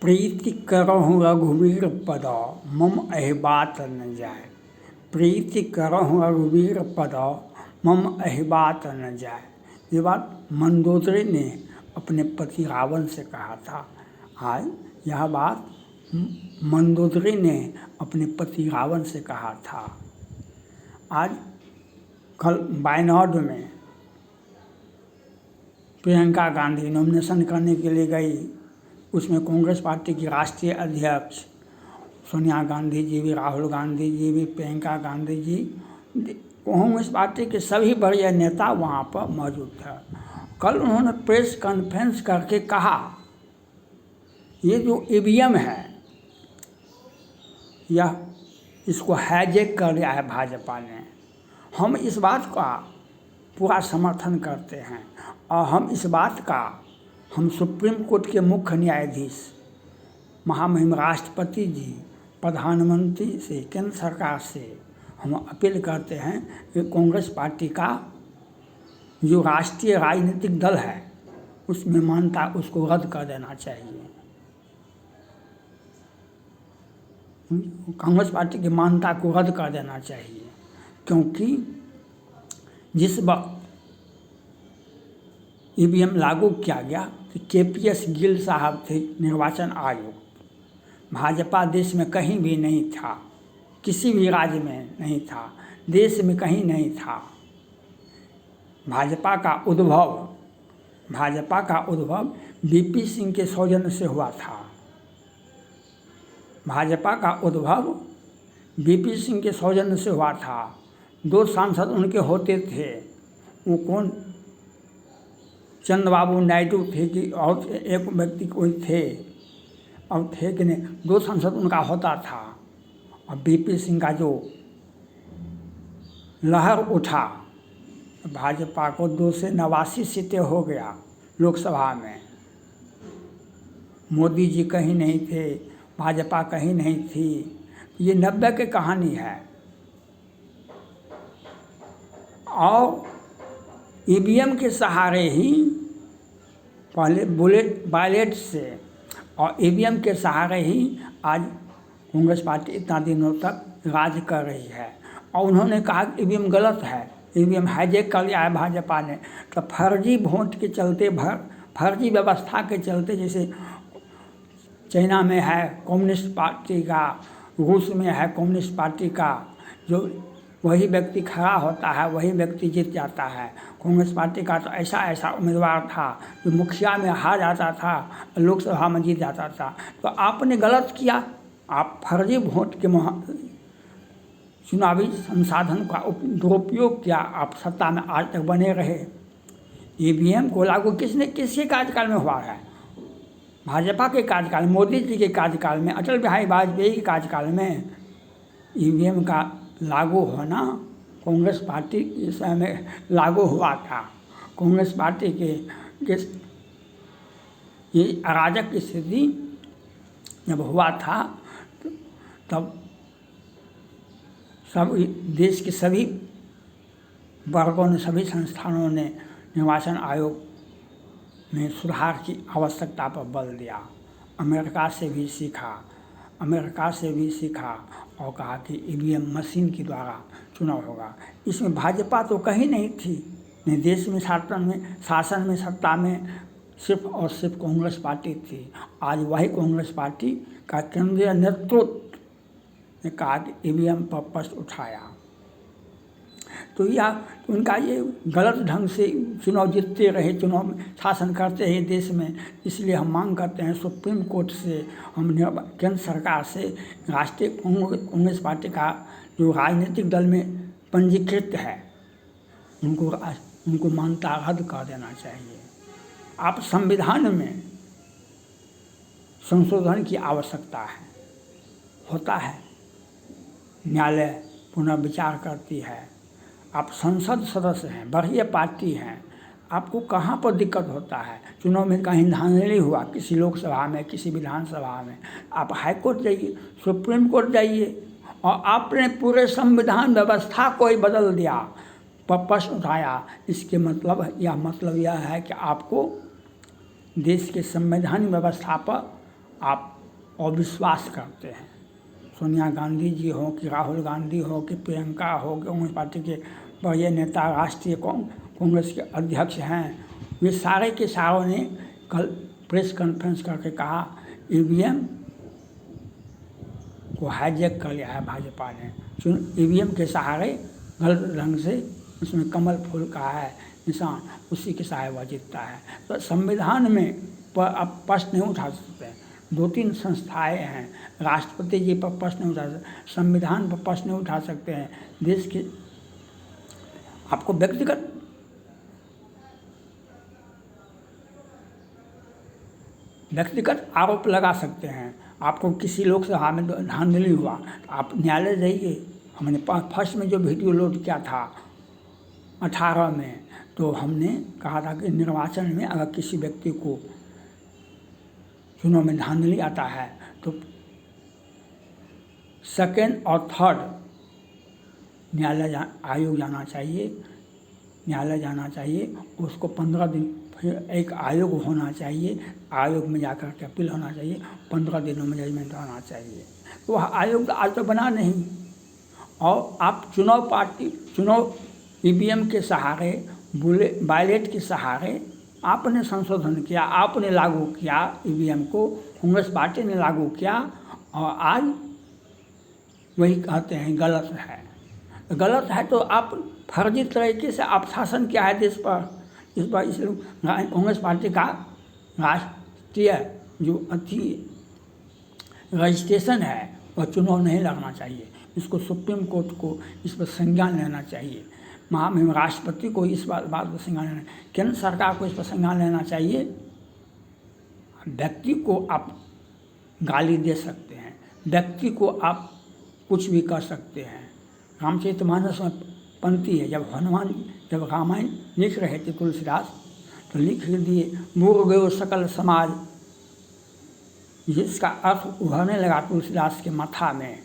प्रीति करहु रघुवीर पद मम एहि बात न जाय। प्रीति करहु रघुवीर पद मम एहि बात न जाय। ये बात मंदोदरी ने अपने पति रावण से कहा था। आज यह बात मंदोदरी ने अपने पति रावण से कहा था। आज कल वायनाड में प्रियंका गांधी नॉमिनेशन करने के लिए गई। उसमें कांग्रेस पार्टी की राष्ट्रीय अध्यक्ष सोनिया गांधी जी भी, राहुल गांधी जी भी, प्रियंका गांधी जी, कांग्रेस पार्टी के सभी बड़े नेता वहाँ पर मौजूद थे। कल उन्होंने प्रेस कॉन्फ्रेंस करके कहा, ये जो ईवीएम है यह इसको हाईजैक कर लिया है भाजपा ने। हम इस बात का पूरा समर्थन करते हैं और हम सुप्रीम कोर्ट के मुख्य न्यायाधीश महामहिम राष्ट्रपति जी, प्रधानमंत्री से, केंद्र सरकार से हम अपील करते हैं कि कांग्रेस पार्टी का जो राष्ट्रीय राजनीतिक दल है उसमें मान्यता उसको रद्द कर देना चाहिए। कांग्रेस पार्टी की मान्यता को रद्द कर देना चाहिए, क्योंकि जिस वक्त ईवीएम लागू किया गया तो केपीएस गिल साहब थे निर्वाचन आयुक्त। भाजपा देश में कहीं भी नहीं था, किसी भी राज्य में नहीं था, देश में कहीं नहीं था। भाजपा का उद्भव वीपी सिंह के सौजन्य से हुआ था। भाजपा का उद्भव वीपी सिंह के सौजन्य से हुआ था। 2 सांसद उनके होते थे, वो कौन, चंद्रबाबू नायडू थे कि और एक व्यक्ति कोई थे, और थे कि नहीं, 2 सांसद उनका होता था। और वीपी सिंह का जो लहर उठा, भाजपा को 2 से 89 सीटें हो गया लोकसभा में। मोदी जी कहीं नहीं थे, भाजपा कहीं नहीं थी। ये 90 की कहानी है। और ईवीएम के सहारे ही पहले बैलेट से और ईवीएम के सहारे ही आज कांग्रेस पार्टी इतना दिनों तक राज कर रही है। और उन्होंने कहा कि ईवीएम गलत है, ईवीएम हाईजैक कर लिया है भाजपा ने। तो फर्जी वोट के चलते, फर्जी व्यवस्था के चलते, जैसे चाइना में है कम्युनिस्ट पार्टी का, रूस में है कम्युनिस्ट पार्टी का, जो वही व्यक्ति खड़ा होता है वही व्यक्ति जीत जाता है। कांग्रेस पार्टी का तो ऐसा उम्मीदवार था जो मुखिया में हार जाता था, लोकसभा में जीत जाता था। तो आपने गलत किया, आप फर्जी वोट के चुनावी संसाधन का दुरुपयोग किया, आप सत्ता में आज तक बने रहे। ईवीएम को लागू किसके कार्यकाल में हुआ है? भाजपा के कार्यकाल, मोदी जी के कार्यकाल में, अटल बिहारी वाजपेयी के कार्यकाल में ईवीएम का लागू होना कांग्रेस पार्टी के समय में लागू हुआ था। कांग्रेस पार्टी के ये अराजक स्थिति जब हुआ था तब सब देश के सभी वर्गों ने, सभी संस्थानों ने निर्वाचन आयोग में सुधार की आवश्यकता पर बल दिया। अमेरिका से भी सीखा और कहा कि ईवीएम मशीन के द्वारा चुनाव होगा। इसमें भाजपा तो कहीं नहीं थी, नहीं देश में, शासन में, सत्ता में, सिर्फ और सिर्फ कांग्रेस पार्टी थी। आज वही कांग्रेस पार्टी का केंद्रीय नेतृत्व ने कहा कि ईवीएम पर प्रश्न उठाया। तो उनका ये गलत ढंग से चुनाव जीतते रहे, चुनाव में शासन करते रहे देश में। इसलिए हम मांग करते हैं सुप्रीम कोर्ट से, हम केंद्र सरकार से, राष्ट्रीय कांग्रेस पार्टी का जो राजनीतिक दल में पंजीकृत है उनको मान्यता रद्द कर देना चाहिए। आप संविधान में संशोधन की आवश्यकता होता है, न्यायालय पुनर्विचार करती है। आप संसद सदस्य हैं, बढ़िया पार्टी हैं, आपको कहाँ पर दिक्कत होता है? चुनाव में कहीं धांधली हुआ, किसी लोकसभा में, किसी विधानसभा में, आप हाई कोर्ट जाइए, सुप्रीम कोर्ट जाइए। और आपने पूरे संविधान व्यवस्था को ही बदल दिया, प्रश्न उठाया। इसके मतलब यह है कि आपको देश के संवैधानिक व्यवस्था पर आप अविश्वास करते हैं। सोनिया गांधी जी हो कि राहुल गांधी हो कि प्रियंका हो कि कांग्रेस पार्टी के बड़े नेता राष्ट्रीय कांग्रेस के अध्यक्ष हैं, वे सारे के सारों ने कल प्रेस कॉन्फ्रेंस करके कहा ईवीएम को हाईजैक कर लिया है भाजपा ने। ईवीएम के सहारे गलत ढंग से उसमें कमल फूल का है निशान, उसी के सहारे वह जीतता है। तो संविधान में पर आप प्रश्न नहीं उठा सकते हैं। 2-3 संस्थाएं हैं, राष्ट्रपति जी पर प्रश्न नहीं उठा सकते, संविधान पर प्रश्न नहीं उठा सकते हैं। देश के आपको व्यक्तिगत आरोप लगा सकते हैं। आपको किसी लोग से हमें धांधली हुआ, आप न्यायालय जाइए। हमने फर्स्ट में जो वीडियो लोड किया था 18 में, तो हमने कहा था कि निर्वाचन में अगर किसी व्यक्ति को चुनाव में धांधली आता है तो सेकेंड और थर्ड आयोग जाना चाहिए। उसको 15 दिन फिर एक आयोग होना चाहिए, आयोग में जाकर के अपील होना चाहिए, 15 दिनों में जजमेंट होना चाहिए। तो वह आयोग आज तो बना नहीं, और आप चुनाव ईवीएम के सहारे बैलेट के सहारे आपने संशोधन किया, आपने लागू किया ईवीएम को, कांग्रेस पार्टी ने लागू किया, और आज वही कहते हैं गलत है। गलत है तो आप फर्जी तरीके से आप शासन किया है देश पर। इस पर इसलिए कांग्रेस पार्टी का राष्ट्रीय जो रजिस्ट्रेशन है वह चुनाव नहीं लड़ना चाहिए। इसको सुप्रीम कोर्ट को इस पर संज्ञान लेना चाहिए। महामहिम राष्ट्रपति को इस बात पर संज्ञान लेना, केंद्र सरकार को इस पर संज्ञान लेना चाहिए। व्यक्ति को आप गाली दे सकते हैं, व्यक्ति को आप कुछ भी कर सकते हैं। रामचरितमानस में पंक्ति है, जब रामायण लिख रहे थे तुलसीदास तो लिख दिए मूर्ख गयो सकल समाज, जिसका अर्थ उभरने लगा तुलसीदास के माथा में,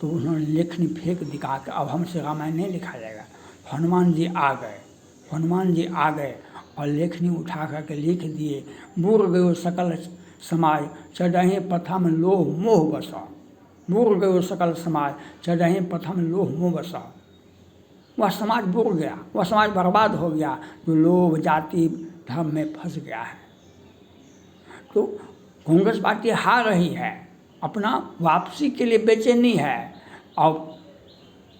तो उन्होंने लेखनी फेंक दिखा कि अब हमसे रामायण नहीं लिखा जाएगा। हनुमान जी आ गए और लेखनी उठा करके लिख दिए मूर्ख गयो सकल समाज, चढ़े प्रथम लोह मोह बसा। मूर्ख गयो सकल समाज, चढ़े प्रथम लोह मोह बसा। वह समाज बुर गया, वह समाज बर्बाद हो गया जो लोभ जाति धर्म में फंस गया है। तो कांग्रेस पार्टी हार रही है, अपना वापसी के लिए बेचैनी है। और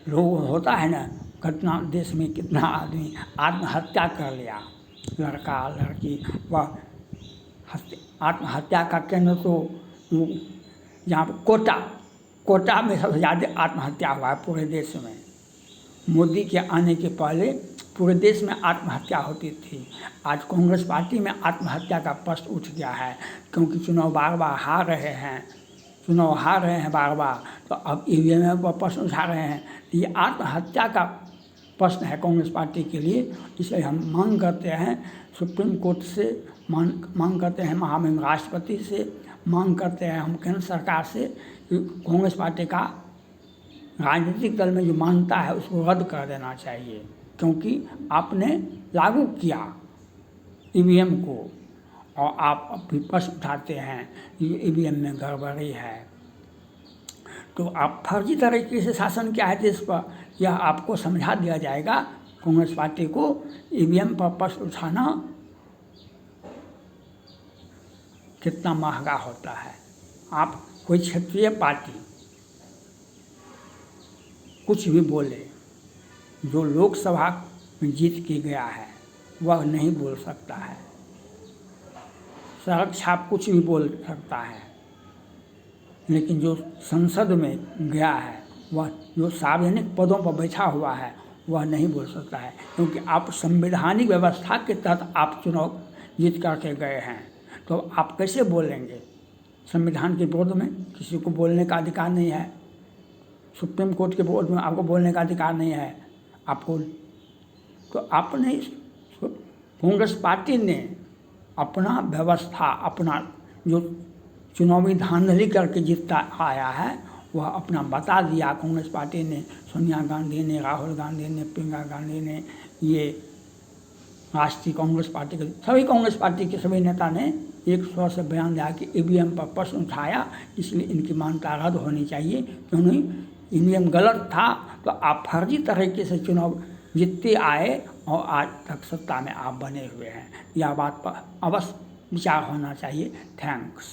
लोग होता है ना, घटना देश में कितना आदमी आत्महत्या कर लिया, लड़का लड़की, वह आत्महत्या का केंद्र तो जहाँ पर कोटा में सबसे ज़्यादा आत्महत्या हुआ है पूरे देश में। मोदी के आने के पहले पूरे देश में आत्महत्या होती थी। आज कांग्रेस पार्टी में आत्महत्या का प्रश्न उठ गया है, क्योंकि चुनाव बार बार हार रहे हैं बार बार, तो अब ईवीएम पर प्रश्न उठा रहे हैं। ये आत्महत्या का प्रश्न है कांग्रेस पार्टी के लिए। इसलिए हम मांग करते हैं सुप्रीम कोर्ट से, मांग करते हैं महामहिम राष्ट्रपति से, मांग करते हैं हम केंद्र सरकार से कि कांग्रेस पार्टी का राजनीतिक दल में जो मान्यता है उसको रद्द कर देना चाहिए, क्योंकि आपने लागू किया ईवीएम को और आप अभी प्रश्न उठाते हैं ये ईवीएम में गड़बड़ी है। तो आप फर्जी तरीके से शासन किया है देश पर, यह आपको समझा दिया जाएगा। कांग्रेस पार्टी को ईवीएम पर प्रश्न उठाना कितना महंगा होता है। आप कोई क्षेत्रीय पार्टी कुछ भी बोले, जो लोकसभा में जीत के गया है वह नहीं बोल सकता है। सड़क छाप कुछ भी बोल सकता है, लेकिन जो संसद में गया है, वह जो सार्वजनिक पदों पर बैठा हुआ है वह नहीं बोल सकता है, क्योंकि आप संवैधानिक व्यवस्था के तहत आप चुनाव जीत करके गए हैं। तो आप कैसे बोलेंगे? संविधान के विरोध में किसी को बोलने का अधिकार नहीं है, सुप्रीम कोर्ट के विरोध में आपको बोलने का अधिकार नहीं है आपको। तो आपने कांग्रेस पार्टी ने अपना व्यवस्था, अपना जो चुनावी धांधली करके जीतता आया है वह अपना बता दिया। कांग्रेस पार्टी ने, सोनिया गांधी ने, राहुल गांधी ने, प्रियंका गांधी ने, ये राष्ट्रीय कांग्रेस पार्टी के सभी कांग्रेस पार्टी के सभी नेता ने एक स्वर से बयान दिया कि ईवीएम पर प्रश्न उठाया, इसलिए इनकी मान्यता रद्द होनी चाहिए। क्यों नहीं, ईवीएम गलत था तो आप फर्जी तरीके से चुनाव जीतते आए और आज तक सत्ता में आप बने हुए हैं। यह बात पर अवश्य विचार होना चाहिए। थैंक्स।